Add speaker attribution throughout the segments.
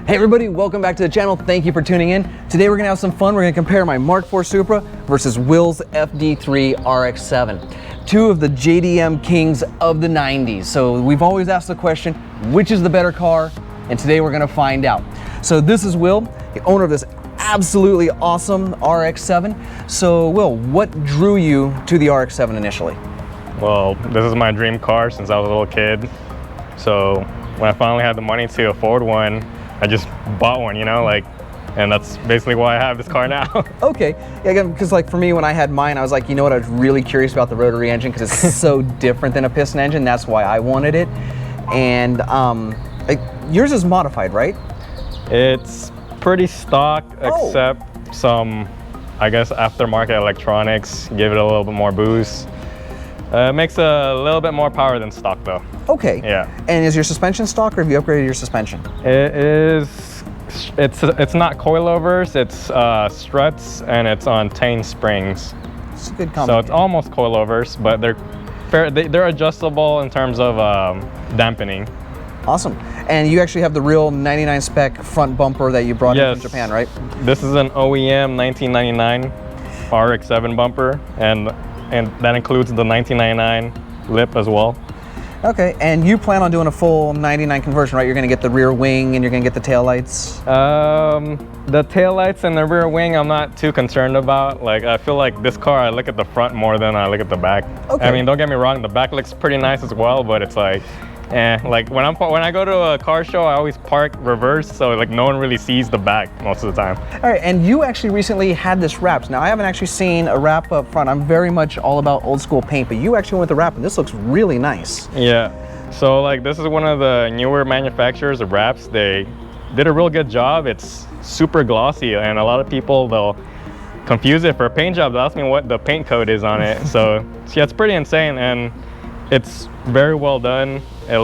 Speaker 1: Hey everybody, welcome back to the channel. Thank you for tuning in. Today we're gonna have some fun. We're gonna compare my Mark IV Supra versus Will's FD3 RX-7. Two of the JDM kings of the 90s. So we've always asked the question, which is the better car? And today we're gonna find out. So this is Will, the owner of this absolutely awesome RX-7. So Will, what drew you to the RX-7 initially?
Speaker 2: Well, this is my dream car since I was a little kid. So when I finally had the money to afford one, I just bought one, you know, and that's basically why I have this car now.
Speaker 1: Okay, yeah, because like for me, when I had mine, I was like, you know what, I was really curious about the rotary engine because it's so different than a piston engine. That's why I wanted it. And yours is modified, right?
Speaker 2: It's pretty stock, except some, I guess, aftermarket electronics, give it a little bit more boost. It makes a little bit more power than stock though.
Speaker 1: Okay.
Speaker 2: Yeah.
Speaker 1: And is your suspension stock or have you upgraded your suspension?
Speaker 2: It is, it's not coilovers, it's struts and it's on chain springs.
Speaker 1: It's a good combination.
Speaker 2: So it's almost coilovers, but they're adjustable in terms of dampening.
Speaker 1: Awesome. And you actually have the real 99 spec front bumper that you brought in from Japan, right?
Speaker 2: This is an OEM 1999 RX-7 bumper, and that includes the 1999 lip as well.
Speaker 1: Okay, and you plan on doing a full 99 conversion, right? You're gonna get the rear wing and you're gonna get the taillights?
Speaker 2: The taillights and the rear wing I'm not too concerned about. Like, I feel like this car, I look at the front more than I look at the back. Okay. I mean, don't get me wrong, the back looks pretty nice as well, but it's like, like when I go to a car show, I always park reverse, so like no one really sees the back most of the time.
Speaker 1: All right, and you actually recently had this wrapped. Now I haven't actually seen a wrap up front. I'm very much all about old school paint, but you actually went with the wrap, and this looks really nice.
Speaker 2: Yeah, so like this is one of the newer manufacturers of wraps. They did a real good job. It's super glossy, and a lot of people, they'll confuse it for a paint job. They'll ask me what the paint code is on it. So yeah, it's pretty insane, and it's very well done. It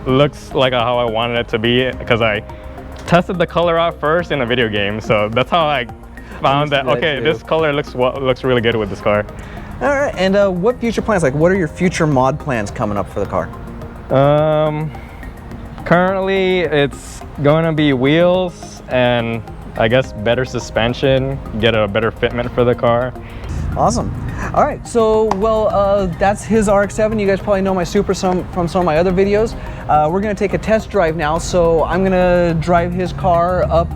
Speaker 2: looks like how I wanted it to be because I tested the color out first in a video game. So that's how I found that, okay, this color looks really good with this car.
Speaker 1: All right, and what future plans? Like, what are your future mod plans coming up for the car?
Speaker 2: Currently, it's going to be wheels and I guess better suspension, get a better fitment for the car.
Speaker 1: Awesome. All right, so well, that's his RX-7. You guys probably know my Supra from some of my other videos. We're gonna take a test drive now, so I'm gonna drive his car up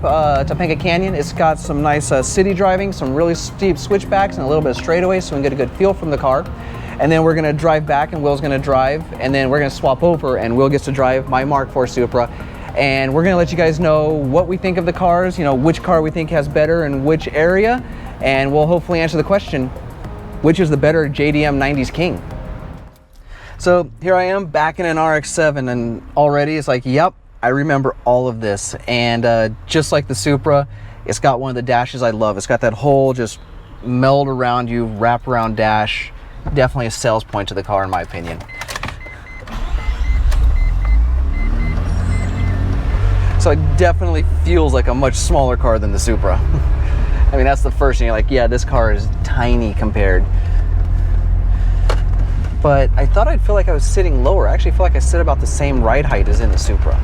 Speaker 1: Topanga Canyon. It's got some nice city driving, some really steep switchbacks, and a little bit of straightaways, so we can get a good feel from the car. And then we're gonna drive back, and Will's gonna drive, and then we're gonna swap over, and Will gets to drive my Mark IV Supra. And we're gonna let you guys know what we think of the cars, you know, which car we think has better in which area, and we'll hopefully answer the question, which is the better JDM 90s king? So here I am back in an RX-7, and already it's like, yep, I remember all of this. And just like the Supra, it's got one of the dashes I love. It's got that whole just meld around you, wrap around dash. Definitely a sales point to the car in my opinion. So it definitely feels like a much smaller car than the Supra. I mean, that's the first thing, you're like, yeah, this car is tiny compared. But I thought I'd feel like I was sitting lower. I actually feel like I sit about the same ride height as in the Supra.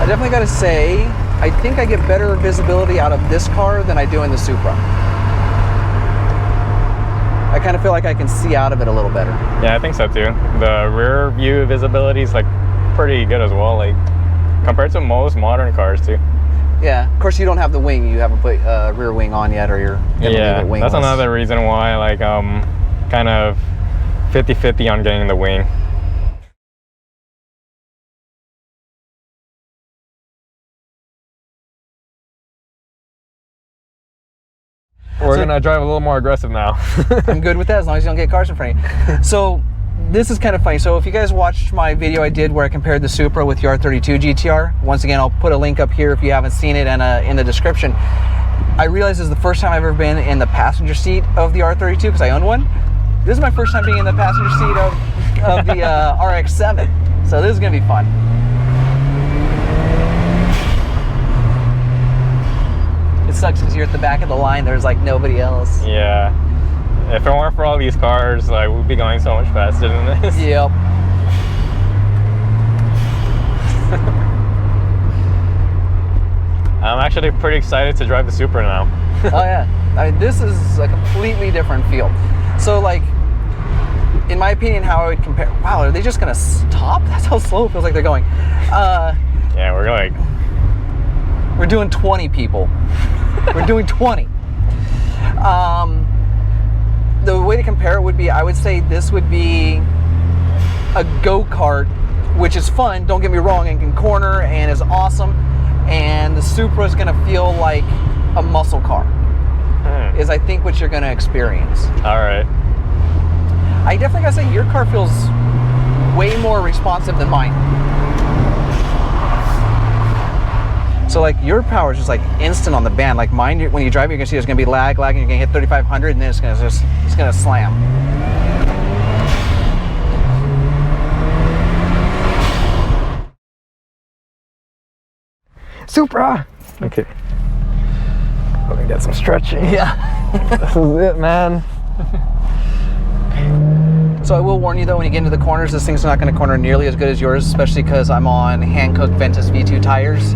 Speaker 1: I definitely gotta say, I think I get better visibility out of this car than I do in the Supra. I kind of feel like I can see out of it a little better. Yeah,
Speaker 2: I think so too. The rear view visibility is like pretty good as well, like compared to most modern cars too.
Speaker 1: Yeah, of course you don't have the wing. You haven't put rear wing on yet, or you're gonna leave it wingless.
Speaker 2: That's another reason why like kind of 50-50 on getting the wing. We're gonna drive a little more aggressive now.
Speaker 1: I'm good with that as long as you don't get cars in front of you. So this is kind of funny. So if you guys watched my video I did where I compared the Supra with the R32 GTR, once again, I'll put a link up here if you haven't seen it, and in the description. I realized this is the first time I've ever been in the passenger seat of the R32 because I own one. This is my first time being in the passenger seat of the RX-7. So this is gonna be fun. It sucks because you're at the back of the line. There's like nobody else.
Speaker 2: Yeah. If it weren't for all these cars, like, we'd be going so much faster than this.
Speaker 1: Yep.
Speaker 2: I'm actually pretty excited to drive the Supra now.
Speaker 1: Oh yeah, I mean, this is a completely different feel. So like, in my opinion, how I would compare, wow, are they just gonna stop? That's how slow it feels like they're going.
Speaker 2: Yeah, we're like...
Speaker 1: We're doing 20 people. We're doing 20. The way to compare it would be, I would say this would be a go-kart, which is fun, don't get me wrong, and can corner and is awesome. And the Supra is gonna feel like a muscle car, is I think what you're gonna experience.
Speaker 2: All right.
Speaker 1: I definitely gotta say your car feels way more responsive than mine. So like your power is just like instant on the band. Like mine, when you drive, you're gonna see there's gonna be lag, and you're gonna hit 3,500, and then it's gonna slam.
Speaker 2: Supra. Okay. Let me get some stretching.
Speaker 1: Yeah.
Speaker 2: This is it, man.
Speaker 1: So I will warn you though, when you get into the corners, this thing's not going to corner nearly as good as yours, especially because I'm on Hankook Ventus V2 tires.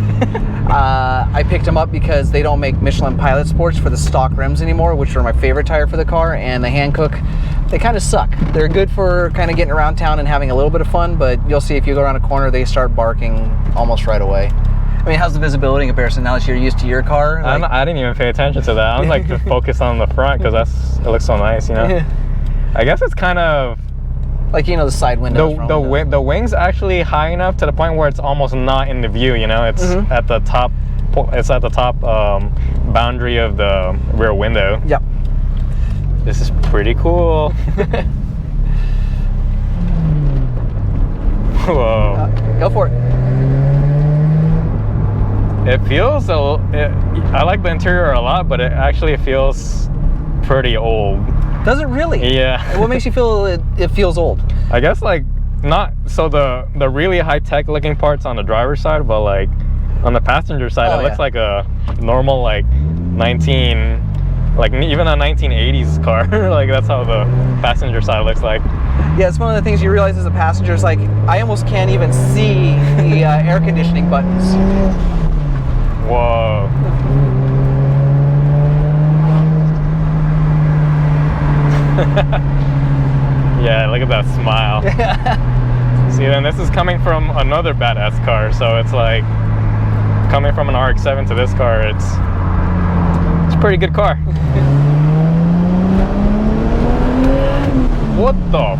Speaker 1: I picked them up because they don't make Michelin Pilot Sports for the stock rims anymore, which are my favorite tire for the car, and the Hankook, they kind of suck. They're good for kind of getting around town and having a little bit of fun, but you'll see if you go around a corner, they start barking almost right away. I mean, how's the visibility in comparison now that you're used to your car? Like,
Speaker 2: I didn't even pay attention to that. I'm like just focused on the front because it looks so nice, you know? I guess it's kind of...
Speaker 1: Like, you know, the side windows.
Speaker 2: The wing's actually high enough to the point where it's almost not in the view, you know? It's at the top, boundary of the rear window.
Speaker 1: Yep.
Speaker 2: This is pretty cool. Whoa.
Speaker 1: Go for it.
Speaker 2: It feels, I like the interior a lot, but it actually feels pretty old.
Speaker 1: Does it really?
Speaker 2: Yeah.
Speaker 1: What makes you feel it feels old?
Speaker 2: I guess like not so the really high tech looking parts on the driver's side, but like on the passenger side, it looks like a normal like even a 1980s car. Like that's how the passenger side looks like.
Speaker 1: Yeah, it's one of the things you realize as a passenger is like I almost can't even see the air conditioning buttons.
Speaker 2: Whoa. Yeah, look at that smile. See, then this is coming from another badass car, so it's like coming from an RX-7 to this car, it's a pretty good car. What the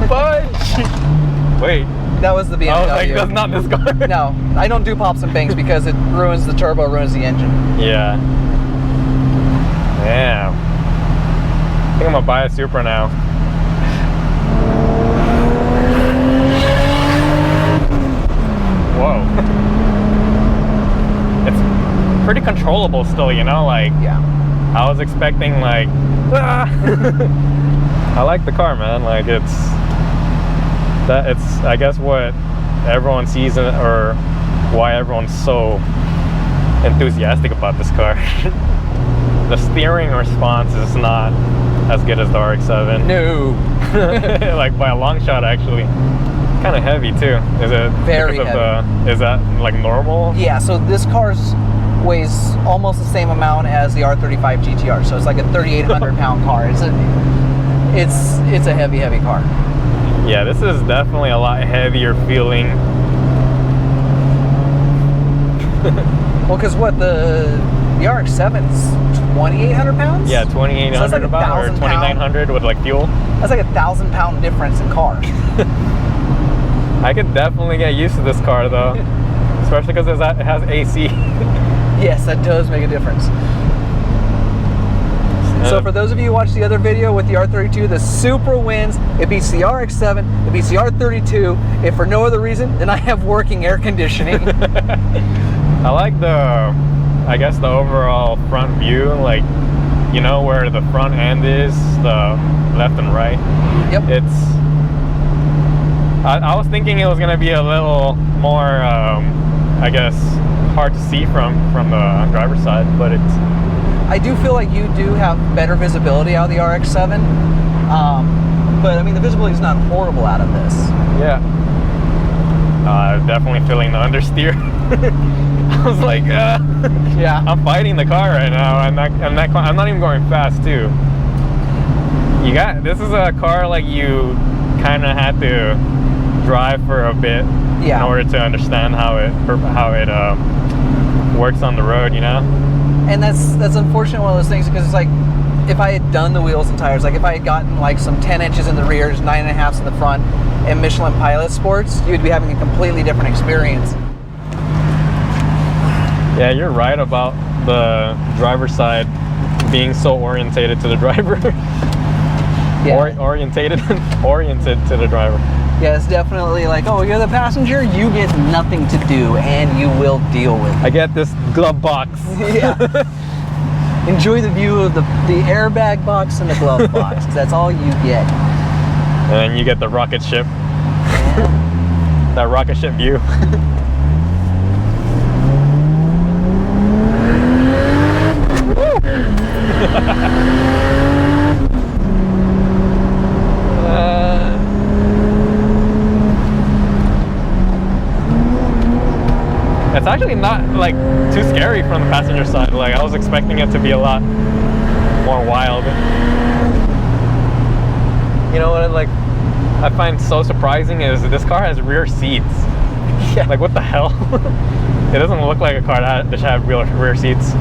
Speaker 2: fudge? Wait.
Speaker 1: That was the BMW.
Speaker 2: I was like, that's not this car.
Speaker 1: No, I don't do pops and bangs because it ruins the turbo, ruins the engine.
Speaker 2: Yeah. Damn. I think I'm gonna buy a Supra now. Whoa. It's pretty controllable still, you know? Like,
Speaker 1: yeah.
Speaker 2: I was expecting like, I like the car, man. Like it's I guess what everyone sees or why everyone's so enthusiastic about this car. The steering response is not as good as the RX-7.
Speaker 1: No.
Speaker 2: Like by a long shot, actually. Kind of heavy too. Is it
Speaker 1: very heavy?
Speaker 2: Is that like normal?
Speaker 1: Yeah. So this car weighs almost the same amount as the R35 GTR. So it's like a 3,800 pound car. It's a heavy car.
Speaker 2: Yeah, this is definitely a lot heavier feeling.
Speaker 1: Well, because what the RX-7's 2,800 pounds?
Speaker 2: Yeah, 2,800
Speaker 1: so like
Speaker 2: about, or 2,900 with like fuel.
Speaker 1: That's like a 1,000 pound difference in cars.
Speaker 2: I could definitely get used to this car though, especially because it has AC.
Speaker 1: Yes, that does make a difference. So for those of you who watched the other video with the R32, the Supra wins. It beats the RX-7, it beats the R32. If for no other reason, then I have working air conditioning.
Speaker 2: I like I guess the overall front view, like, you know, where the front end is, the left and right.
Speaker 1: Yep.
Speaker 2: I was thinking it was gonna be a little more, I guess, hard to see from the driver's side, but
Speaker 1: I do feel like you do have better visibility out of the RX-7, but I mean the visibility is not horrible out of this.
Speaker 2: Yeah. Definitely feeling the understeer. I was like, yeah, I'm fighting the car right now. I'm not even going fast too. This is a car like you kind of had to drive for a bit in order to understand how it works on the road, you know.
Speaker 1: And that's unfortunate, one of those things, because it's like, if I had done the wheels and tires, like if I had gotten like some 10 inches in the rear, 9.5s in the front, and Michelin Pilot Sports, you'd be having a completely different experience.
Speaker 2: Yeah, you're right about the driver's side being so orientated to the driver.
Speaker 1: Yeah.
Speaker 2: Oriented to the driver.
Speaker 1: Yeah, it's definitely like, oh, you're the passenger, you get nothing to do, and you will deal with it.
Speaker 2: I get this glove box.
Speaker 1: Yeah. Enjoy the view of the airbag box and the glove box, because that's all you get.
Speaker 2: And then you get the rocket ship. Yeah. That rocket ship view. It's actually not like too scary from the passenger side. Like I was expecting it to be a lot more wild. You know what like I find so surprising is this car has rear seats. Yeah. Like what the hell? It doesn't look like a car that should have rear seats.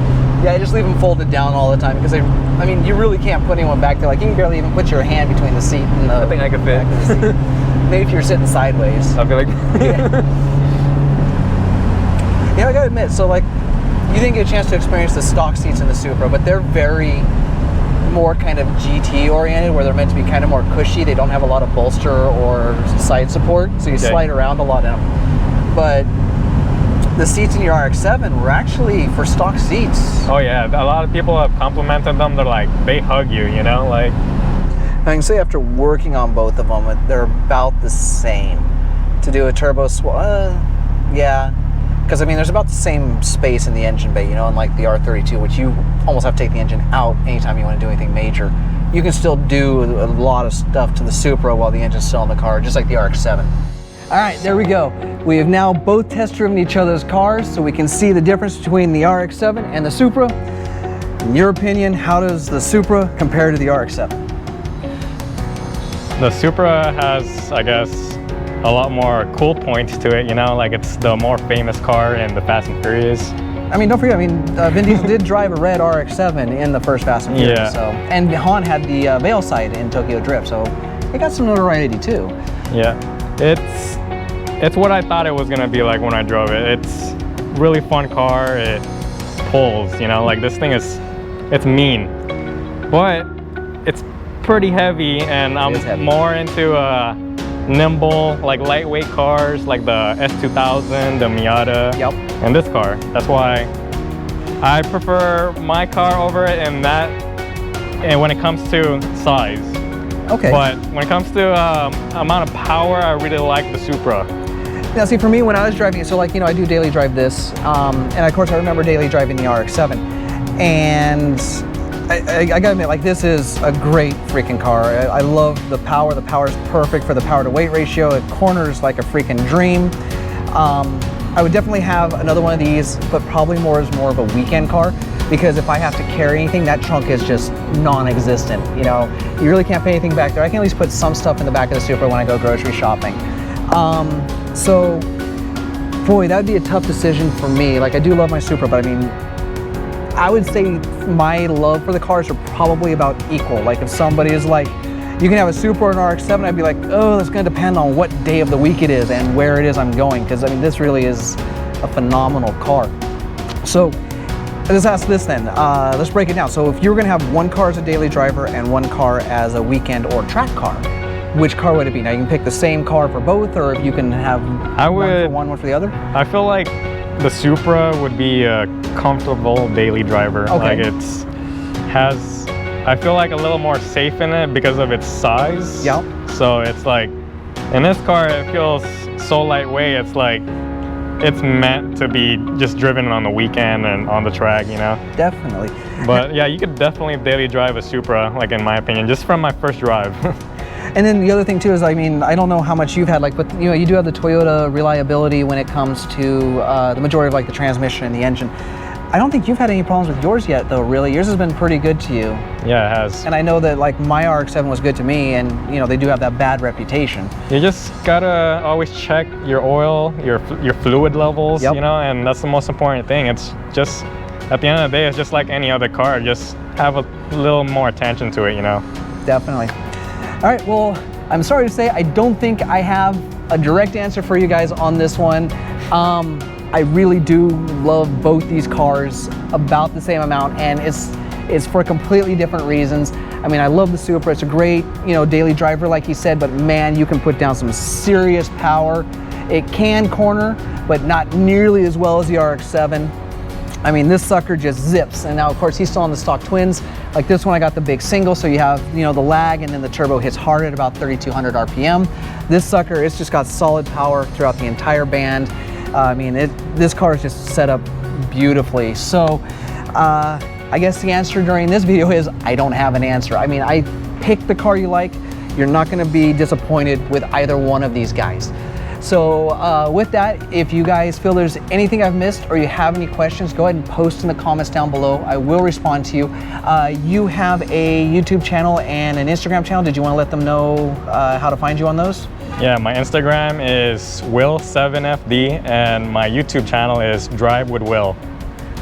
Speaker 1: Yeah, I just leave them folded down all the time because I mean, you really can't put anyone back there. Like you can barely even put your hand between the seat and the.
Speaker 2: I think I could fit.
Speaker 1: Back of the seat. Maybe if you're sitting sideways.
Speaker 2: I'll be like.
Speaker 1: Yeah. You know, I gotta admit, so like, you didn't get a chance to experience the stock seats in the Supra, but they're very more kind of GT oriented, where they're meant to be kind of more cushy. They don't have a lot of bolster or side support, so you slide around a lot in them. But the seats in your RX-7 were actually for stock seats.
Speaker 2: Oh yeah, a lot of people have complimented them. They're like, they hug you, you know, like.
Speaker 1: I can say after working on both of them, they're about the same. To do a turbo yeah. Because I mean, there's about the same space in the engine bay, you know, unlike the R32, which you almost have to take the engine out anytime you want to do anything major. You can still do a lot of stuff to the Supra while the engine's still in the car, just like the RX-7. All right, there we go. We have now both test driven each other's cars, so we can see the difference between the RX-7 and the Supra. In your opinion, how does the Supra compare to the RX-7?
Speaker 2: The Supra has, I guess, a lot more cool points to it, you know, like it's the more famous car in the Fast and Furious.
Speaker 1: I mean, don't forget, I mean, Vin Diesel did drive a red RX-7 in the first Fast and Furious, so, and Han had the Veil side in Tokyo Drift, so it got some notoriety too. Yeah,
Speaker 2: it's what I thought it was gonna be like when I drove it. It's really fun car. It pulls, you know, like this thing it's mean, but it's pretty heavy, and I'm more into nimble, like lightweight cars, like the S2000, the Miata, and this car. That's why I prefer my car over it, and when it comes to size.
Speaker 1: Okay.
Speaker 2: But when it comes to amount of power, I really like the Supra.
Speaker 1: Now, see, for me, when I was driving it, so like, you know, I do daily drive this, and of course I remember daily driving the RX-7, and I gotta admit, like, this is a great freaking car. I love the power. The power is perfect for the power to weight ratio. It corners like a freaking dream. I would definitely have another one of these, but probably more of a weekend car, because if I have to carry anything, that trunk is just non-existent. You know, you really can't put anything back there. I can at least put some stuff in the back of the Supra when I go grocery shopping. So, boy, that would be a tough decision for me. Like, I do love my Supra, but I mean, I would say my love for the cars are probably about equal. Like if somebody is like, you can have a Supra or an RX-7, I'd be like, oh, that's gonna depend on what day of the week it is and where it is I'm going. Because I mean, this really is a phenomenal car. So let's ask this then, let's break it down. So if you were gonna have one car as a daily driver and one car as a weekend or track car, which car would it be? Now you can pick the same car for both, or if you can have one for the other?
Speaker 2: I feel like the Supra would be a comfortable daily driver.
Speaker 1: Okay.
Speaker 2: Like I feel like a little more safe in it because of its size.
Speaker 1: Yeah.
Speaker 2: So it's like, in this car, it feels so lightweight. It's like, it's meant to be just driven on the weekend and on the track, you know?
Speaker 1: Definitely.
Speaker 2: But yeah, you could definitely daily drive a Supra, like in my opinion, just from my first drive.
Speaker 1: And then the other thing too is, I mean, I don't know how much you've had, like, but you know, you do have the Toyota reliability when it comes to the majority of like the transmission and the engine. I don't think you've had any problems with yours yet, though. Really, yours has been pretty good to you.
Speaker 2: Yeah, it has.
Speaker 1: And I know that like my RX-7 was good to me, and you know they do have that bad reputation.
Speaker 2: You just gotta always check your oil, your fluid levels,
Speaker 1: Yep.
Speaker 2: you know, and that's the most important thing. It's just, at the end of the day, it's just like any other car. Just have a little more attention to it, you know.
Speaker 1: Definitely. All right, well, I'm sorry to say I don't think I have a direct answer for you guys on this one. I really do love both these cars about the same amount, and it's for completely different reasons. I mean, I love the Supra. It's a great, you know, daily driver, like he said, but man, you can put down some serious power. It can corner, but not nearly as well as the RX-7. I mean, this sucker just zips. And now, of course, he's still on the stock twins. Like this one, I got the big single, so you have, you know, the lag, and then the turbo hits hard at about 3,200 RPM. This sucker, it's just got solid power throughout the entire band. I mean, this car is just set up beautifully. So, I guess the answer during this video is I don't have an answer. I mean, I pick the car you like. You're not going to be disappointed with either one of these guys. So with that, if you guys feel there's anything I've missed or you have any questions, go ahead and post in the comments down below. I will respond to you. You have a YouTube channel and an Instagram channel. Did you want to let them know how to find you on those?
Speaker 2: Yeah, my Instagram is Will7FD, and my YouTube channel is Drive with Will.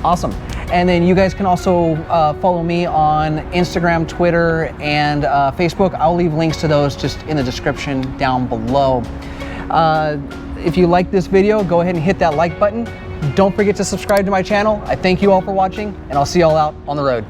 Speaker 1: Awesome. And then you guys can also follow me on Instagram, Twitter, and Facebook. I'll leave links to those just in the description down below. If you like this video, go ahead and hit that like button. Don't forget to subscribe to my channel. I thank you all for watching, and I'll see you all out on the road.